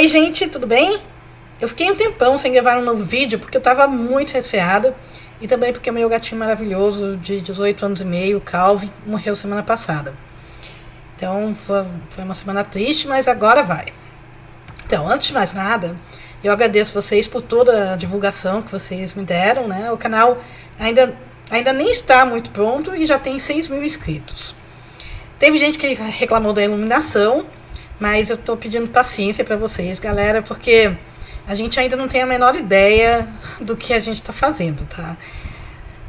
Oi gente, tudo bem? Eu fiquei um tempão sem gravar um novo vídeo porque eu estava muito resfriada e também porque o meu gatinho maravilhoso de 18 anos e meio, Calvin, morreu semana passada. Então foi uma semana triste, mas agora vai. Então, antes de mais nada, eu agradeço vocês por toda a divulgação que vocês me deram, né? O canal ainda nem está muito pronto e já tem 6 mil inscritos. Teve gente que reclamou da iluminação, mas eu estou pedindo paciência para vocês, galera, porque a gente ainda não tem a menor ideia do que a gente está fazendo, tá?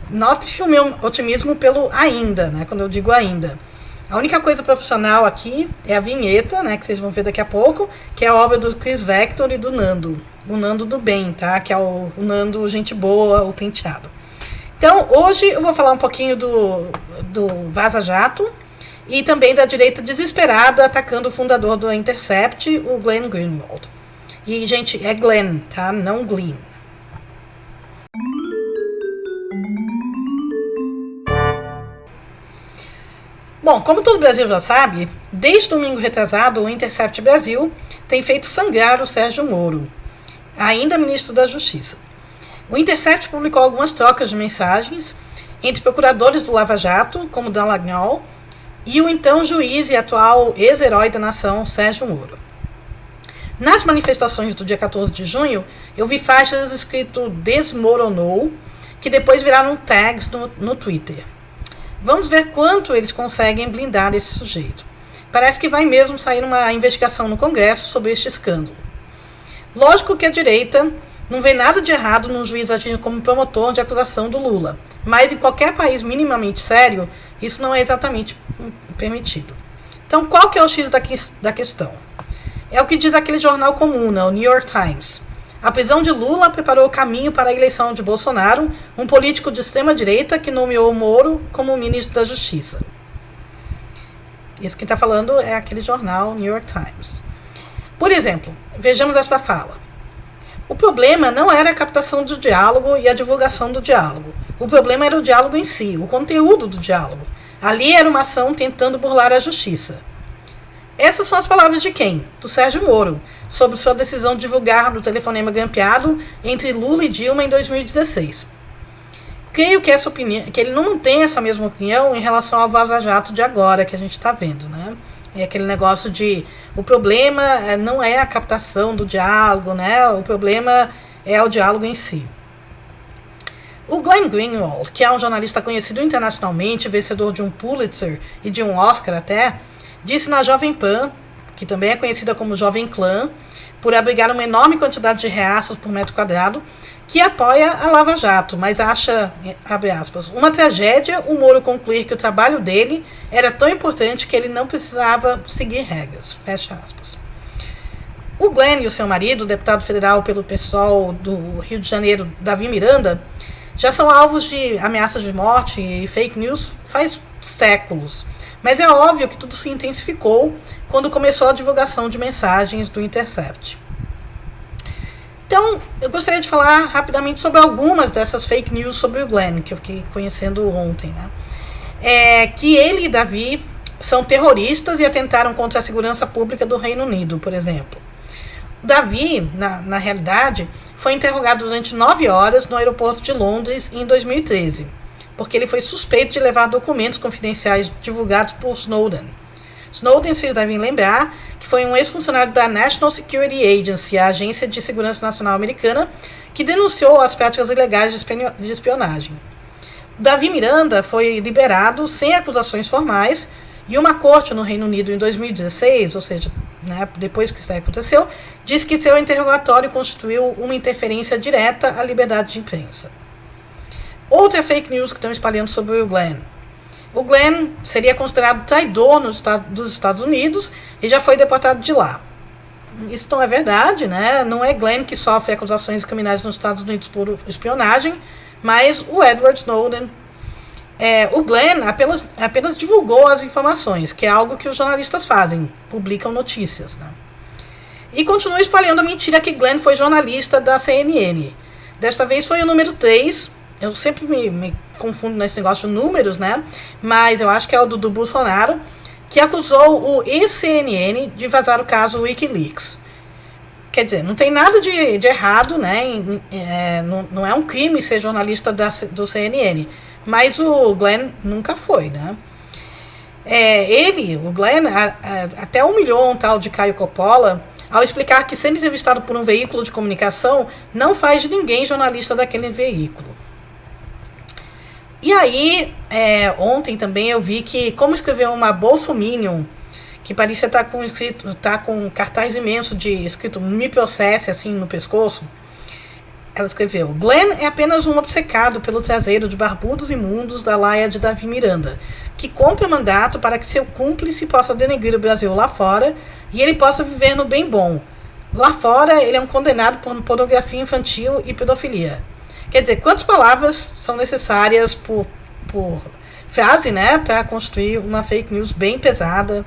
Note o meu otimismo pelo ainda, né? Quando eu digo ainda. A única coisa profissional aqui é a vinheta, né? Que vocês vão ver daqui a pouco, que é a obra do Chris Vector e do Nando. O Nando do bem, tá? Que é o Nando gente boa, o penteado. Então, hoje eu vou falar um pouquinho do Vaza Jato e também da direita desesperada atacando o fundador do Intercept, o Glenn Greenwald. E, gente, é Glenn, tá? Não Glenn. Bom, como todo o Brasil já sabe, desde domingo retrasado, o Intercept Brasil tem feito sangrar o Sérgio Moro, ainda ministro da Justiça. O Intercept publicou algumas trocas de mensagens entre procuradores do Lava Jato, como Dallagnol, e o então juiz e atual ex-herói da nação, Sérgio Moro. Nas manifestações do dia 14 de junho, eu vi faixas escrito Desmoronou, que depois viraram tags no Twitter. Vamos ver quanto eles conseguem blindar esse sujeito. Parece que vai mesmo sair uma investigação no Congresso sobre este escândalo. Lógico que a direita não vê nada de errado num juiz agir como promotor de acusação do Lula, mas em qualquer país minimamente sério, isso não é exatamente permitido. Então, qual que é o X da questão? É o que diz aquele jornal comum, o New York Times. A prisão de Lula preparou o caminho para a eleição de Bolsonaro, um político de extrema-direita que nomeou Moro como ministro da Justiça. Isso que está falando é aquele jornal New York Times. Por exemplo, vejamos esta fala. O problema não era a captação do diálogo e a divulgação do diálogo. O problema era o diálogo em si, o conteúdo do diálogo. Ali era uma ação tentando burlar a justiça. Essas são as palavras de quem? Do Sérgio Moro, sobre sua decisão de divulgar o telefonema grampeado entre Lula e Dilma em 2016. Creio que que ele não tem essa mesma opinião em relação ao Vaza Jato de agora, que a gente está vendo, né? É aquele negócio de o problema não é a captação do diálogo, né? O problema é o diálogo em si. O Glenn Greenwald, que é um jornalista conhecido internacionalmente, vencedor de um Pulitzer e de um Oscar até, disse na Jovem Pan, que também é conhecida como Jovem Clã, por abrigar uma enorme quantidade de reaços por metro quadrado, que apoia a Lava Jato, mas acha, abre aspas, uma tragédia o Moro concluir que o trabalho dele era tão importante que ele não precisava seguir regras, fecha aspas. O Glenn e o seu marido, deputado federal pelo PSOL do Rio de Janeiro, Davi Miranda, já são alvos de ameaças de morte e fake news faz séculos. Mas é óbvio que tudo se intensificou quando começou a divulgação de mensagens do Intercept. Então, eu gostaria de falar rapidamente sobre algumas dessas fake news sobre o Glenn, que eu fiquei conhecendo ontem, né? Que ele e Davi são terroristas e atentaram contra a segurança pública do Reino Unido, por exemplo. Davi, na realidade, foi interrogado durante 9 horas no aeroporto de Londres em 2013, porque ele foi suspeito de levar documentos confidenciais divulgados por Snowden. Snowden, vocês devem lembrar, que foi um ex-funcionário da National Security Agency, a Agência de Segurança Nacional Americana, que denunciou as práticas ilegais de espionagem. Davi Miranda foi liberado sem acusações formais e uma corte no Reino Unido em 2016, ou seja, né, depois que isso aconteceu, disse que seu interrogatório constituiu uma interferência direta à liberdade de imprensa. Outra fake news que estão espalhando sobre o Glenn. O Glenn seria considerado traidor dos Estados Unidos e já foi deportado de lá. Isso não é verdade, né? Não é Glenn que sofre acusações criminais nos Estados Unidos por espionagem, mas o Edward Snowden. O Glenn apenas divulgou as informações, que é algo que os jornalistas fazem, publicam notícias, né? E continua espalhando a mentira que Glenn foi jornalista da CNN. Desta vez foi o número 3. Eu sempre me confundo nesse negócio de números, né? Mas eu acho que é o do Bolsonaro, que acusou o ex-CNN de vazar o caso Wikileaks. Quer dizer, não tem nada de errado, né? Não é um crime ser jornalista do CNN. Mas o Glenn nunca foi, né? O Glenn, até humilhou um tal de Caio Coppola ao explicar que sendo entrevistado por um veículo de comunicação não faz de ninguém jornalista daquele veículo. E aí, ontem também eu vi que, como escreveu uma bolsominion, que parecia estar com um cartaz imenso escrito "me processe" assim no pescoço, ela escreveu: Glenn é apenas um obcecado pelo traseiro de barbudos imundos da laia de Davi Miranda, que compra mandato para que seu cúmplice possa denegrir o Brasil lá fora e ele possa viver no bem bom. Lá fora, ele é um condenado por pornografia infantil e pedofilia. Quer dizer, quantas palavras são necessárias por frase, né, para construir uma fake news bem pesada?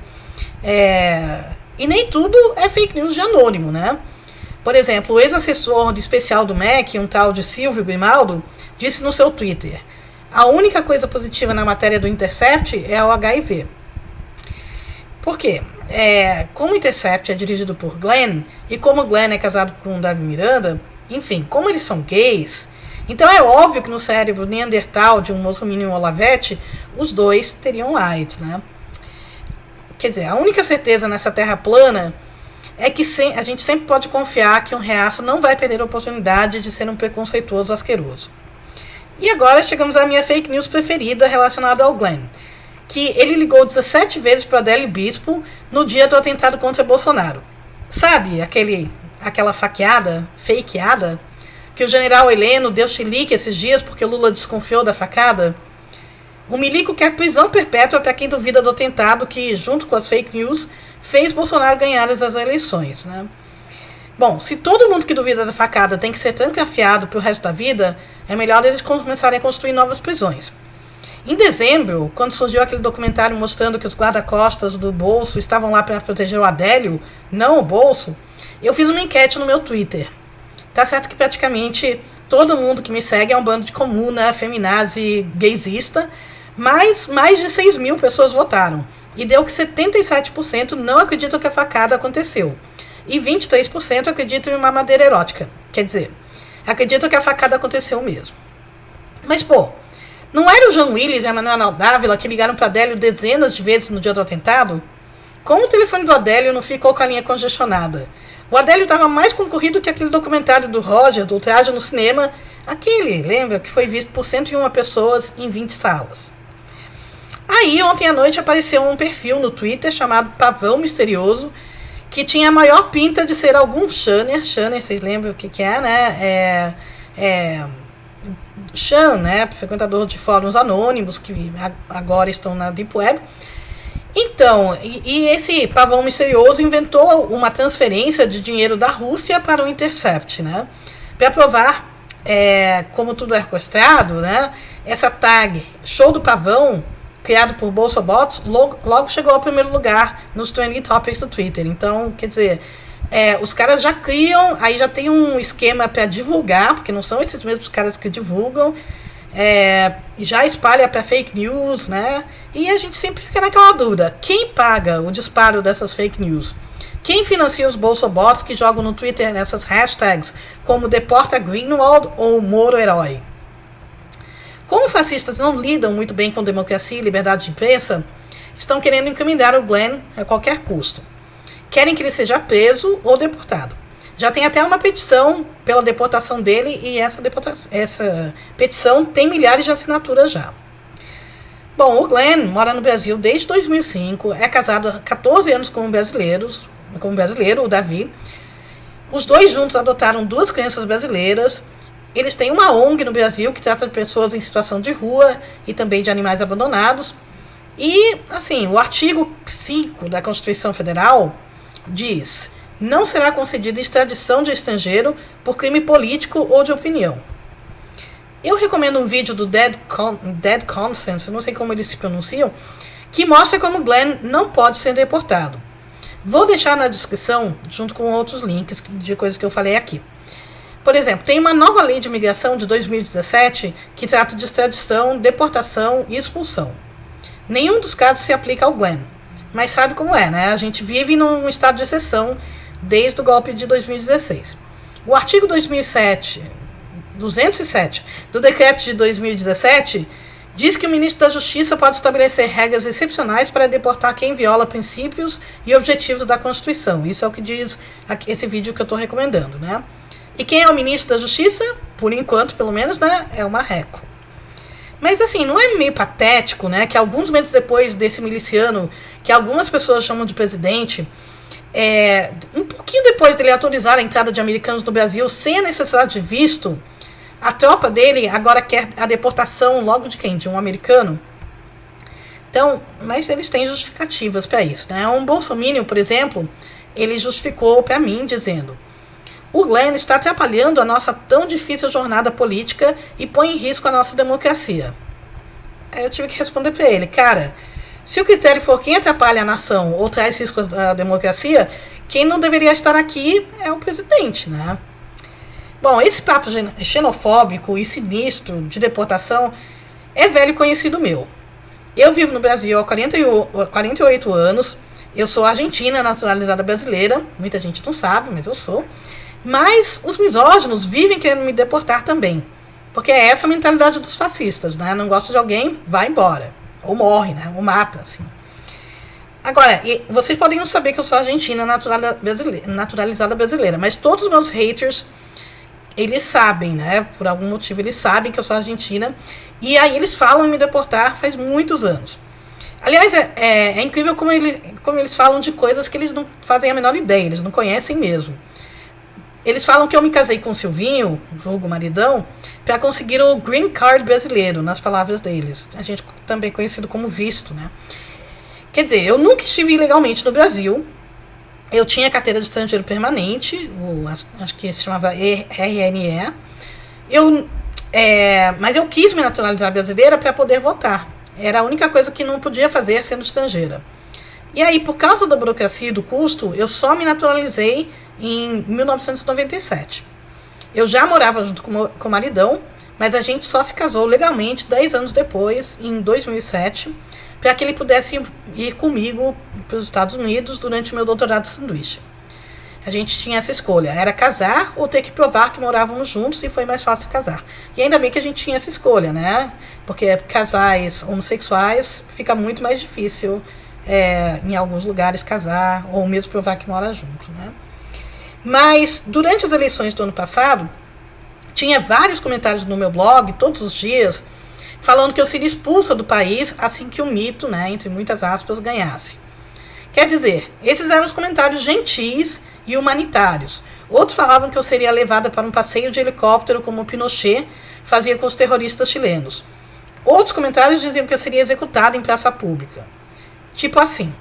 E nem tudo é fake news de anônimo, né? Por exemplo, o ex-assessor de especial do MEC, um tal de Silvio Grimaldo, disse no seu Twitter: a única coisa positiva na matéria do Intercept é o HIV. Por quê? Como o Intercept é dirigido por Glenn, e como Glenn é casado com Davi Miranda, enfim, como eles são gays, então é óbvio que no cérebro neandertal de um bolsominion Olavete, os dois teriam AIDS, né? Quer dizer, a única certeza nessa terra plana é que a gente sempre pode confiar que um reaça não vai perder a oportunidade de ser um preconceituoso asqueroso. E agora chegamos à minha fake news preferida relacionada ao Glenn, que ele ligou 17 vezes para Adélio Bispo no dia do atentado contra Bolsonaro. Sabe aquela fakeada, que o general Heleno deu chilique esses dias porque o Lula desconfiou da facada? O milico quer prisão perpétua para quem duvida do atentado que, junto com as fake news, fez Bolsonaro ganhar as eleições, né? Bom, se todo mundo que duvida da facada tem que ser trancafiado para o resto da vida, é melhor eles começarem a construir novas prisões. Em dezembro, quando surgiu aquele documentário mostrando que os guarda-costas do Bolso estavam lá para proteger o Adélio, não o Bolso, eu fiz uma enquete no meu Twitter. Tá certo que praticamente todo mundo que me segue é um bando de comuna, feminazi, gaysista, mas mais de 6 mil pessoas votaram. E deu que 77% não acreditam que a facada aconteceu. E 23% acreditam em uma madeira erótica. Quer dizer, acreditam que a facada aconteceu mesmo. Mas, pô, não era o João Willis e a Manuela Dávila que ligaram para Adélio dezenas de vezes no dia do atentado? Como o telefone do Adélio não ficou com a linha congestionada? O Adélio estava mais concorrido que aquele documentário do Roger, do Ultraje no Cinema, lembra, que foi visto por 101 pessoas em 20 salas. Aí, ontem à noite, apareceu um perfil no Twitter chamado Pavão Misterioso, que tinha a maior pinta de ser algum Shanner, vocês lembram o que é, né? Sean, né? Frequentador de fóruns anônimos, que agora estão na Deep Web. Então, e esse Pavão Misterioso inventou uma transferência de dinheiro da Rússia para o Intercept, né? Para provar como tudo é orquestrado, né? Essa tag Show do Pavão, criado por Bolsobots, logo chegou ao primeiro lugar nos Trending Topics do Twitter. Então, quer dizer, os caras já criam, aí já tem um esquema para divulgar, porque não são esses mesmos caras que divulgam, e já espalha para fake news, né? E a gente sempre fica naquela dúvida: quem paga o disparo dessas fake news? Quem financia os bolsobots que jogam no Twitter nessas hashtags como Deporta Greenwald ou Moro Herói? Como fascistas não lidam muito bem com democracia e liberdade de imprensa, estão querendo incriminar o Glenn a qualquer custo. Querem que ele seja preso ou deportado. Já tem até uma petição pela deportação dele e essa petição tem milhares de assinaturas já. Bom, o Glenn mora no Brasil desde 2005, é casado há 14 anos com um brasileiro, o Davi. Os dois juntos adotaram 2 crianças brasileiras. Eles têm uma ONG no Brasil que trata de pessoas em situação de rua e também de animais abandonados. E, assim, o artigo 5 da Constituição Federal diz: não será concedida extradição de estrangeiro por crime político ou de opinião. Eu recomendo um vídeo do Dead Conscience, não sei como eles se pronunciam, que mostra como Glenn não pode ser deportado. Vou deixar na descrição, junto com outros links de coisas que eu falei aqui. Por exemplo, tem uma nova lei de imigração de 2017 que trata de extradição, deportação e expulsão. Nenhum dos casos se aplica ao Glenn, mas sabe como é, né? A gente vive num estado de exceção desde o golpe de 2016. O artigo 207 do decreto de 2017 diz que o ministro da Justiça pode estabelecer regras excepcionais para deportar quem viola princípios e objetivos da Constituição. Isso é o que diz esse vídeo que eu estou recomendando, né? E quem é o ministro da Justiça? Por enquanto, pelo menos, né? É o Marreco. Mas assim, não é meio patético, né? Que alguns meses depois desse miliciano, que algumas pessoas chamam de presidente, um pouquinho depois dele autorizar a entrada de americanos no Brasil sem a necessidade de visto, a tropa dele agora quer a deportação logo de quem? De um americano? Então, mas eles têm justificativas para isso, né? Um bolsominion, por exemplo, ele justificou para mim dizendo: o Glenn está atrapalhando a nossa tão difícil jornada política e põe em risco a nossa democracia. Aí eu tive que responder para ele: cara, se o critério for quem atrapalha a nação ou traz riscos à democracia, quem não deveria estar aqui é o presidente, né? Bom, esse papo xenofóbico e sinistro de deportação é velho conhecido meu. Eu vivo no Brasil há 48 anos, eu sou argentina naturalizada brasileira, muita gente não sabe, mas eu sou. Mas os misóginos vivem querendo me deportar também, porque é essa a mentalidade dos fascistas, né? Não gosta de alguém, vai embora, ou morre, né? Ou mata, assim. Agora, vocês podem não saber que eu sou argentina naturalizada brasileira, mas todos os meus haters, eles sabem, né? Por algum motivo eles sabem que eu sou argentina. E aí eles falam em me deportar faz muitos anos. Aliás, é incrível como eles falam de coisas que eles não fazem a menor ideia, eles não conhecem mesmo. Eles falam que eu me casei com o Silvinho, vulgo maridão, para conseguir o green card brasileiro, nas palavras deles. A gente também conhecido como visto, né? Quer dizer, eu nunca estive ilegalmente no Brasil. Eu tinha carteira de estrangeiro permanente, acho que se chamava RNE. Mas eu quis me naturalizar brasileira para poder votar. Era a única coisa que não podia fazer sendo estrangeira. E aí, por causa da burocracia e do custo, eu só me naturalizei em 1997. Eu já morava junto com o maridão, mas a gente só se casou legalmente 10 anos depois, em 2007, para que ele pudesse ir comigo para os Estados Unidos durante o meu doutorado de sanduíche. A gente tinha essa escolha, era casar ou ter que provar que morávamos juntos, e foi mais fácil casar. E ainda bem que a gente tinha essa escolha, né? Porque casais homossexuais fica muito mais difícil em alguns lugares casar, ou mesmo provar que mora junto, né? Mas durante as eleições do ano passado, tinha vários comentários no meu blog, todos os dias, falando que eu seria expulsa do país assim que o mito, né, entre muitas aspas, ganhasse. Quer dizer, esses eram os comentários gentis e humanitários. Outros falavam que eu seria levada para um passeio de helicóptero como Pinochet fazia com os terroristas chilenos. Outros comentários diziam que eu seria executada em praça pública. Tipo assim: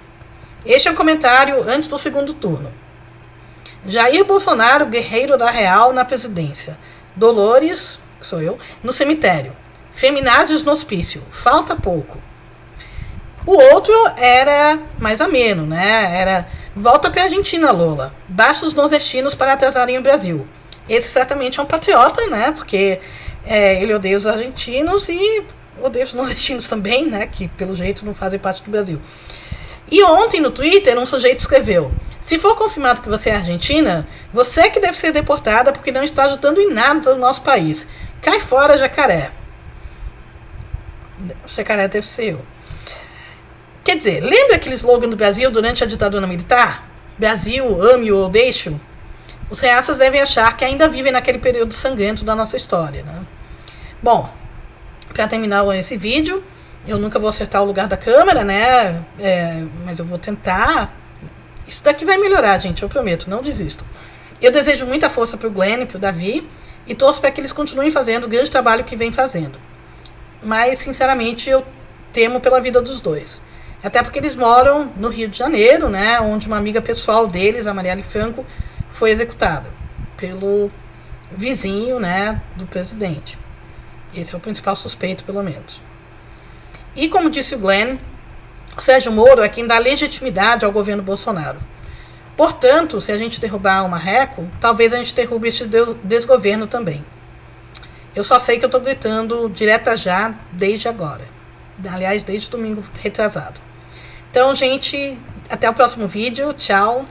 este é um comentário antes do segundo turno. Jair Bolsonaro, guerreiro da Real na presidência. Dolores, que sou eu, no cemitério. Feminazes no hospício. Falta pouco. O outro era mais ameno, né? Era: volta para a Argentina, Lola. Basta os nordestinos para atrasarem o Brasil. Esse certamente é um patriota, né? Porque ele odeia os argentinos e odeia os nordestinos também, né? Que pelo jeito não fazem parte do Brasil. E ontem no Twitter um sujeito escreveu: se for confirmado que você é argentina, você que deve ser deportada porque não está ajudando em nada no nosso país. Cai fora, jacaré. Jacaré deve ser eu. Quer dizer, lembra aquele slogan do Brasil durante a ditadura militar? Brasil, ame-o ou deixe-o? Os reaças devem achar que ainda vivem naquele período sangrento da nossa história, né? Bom, para terminar esse vídeo, eu nunca vou acertar o lugar da câmera, né? Mas eu vou tentar. Isso daqui vai melhorar, gente, eu prometo, não desistam. Eu desejo muita força para o Glenn e para o Davi e torço para que eles continuem fazendo o grande trabalho que vem fazendo. Mas, sinceramente, eu temo pela vida dos dois. Até porque eles moram no Rio de Janeiro, né? Onde uma amiga pessoal deles, a Marielle Franco, foi executada pelo vizinho, né, do presidente. Esse é o principal suspeito, pelo menos. E como disse o Glenn, o Sérgio Moro é quem dá legitimidade ao governo Bolsonaro. Portanto, se a gente derrubar o Marreco, talvez a gente derrube este desgoverno também. Eu só sei que eu estou gritando direta já desde agora. Aliás, desde domingo retrasado. Então, gente, até o próximo vídeo. Tchau.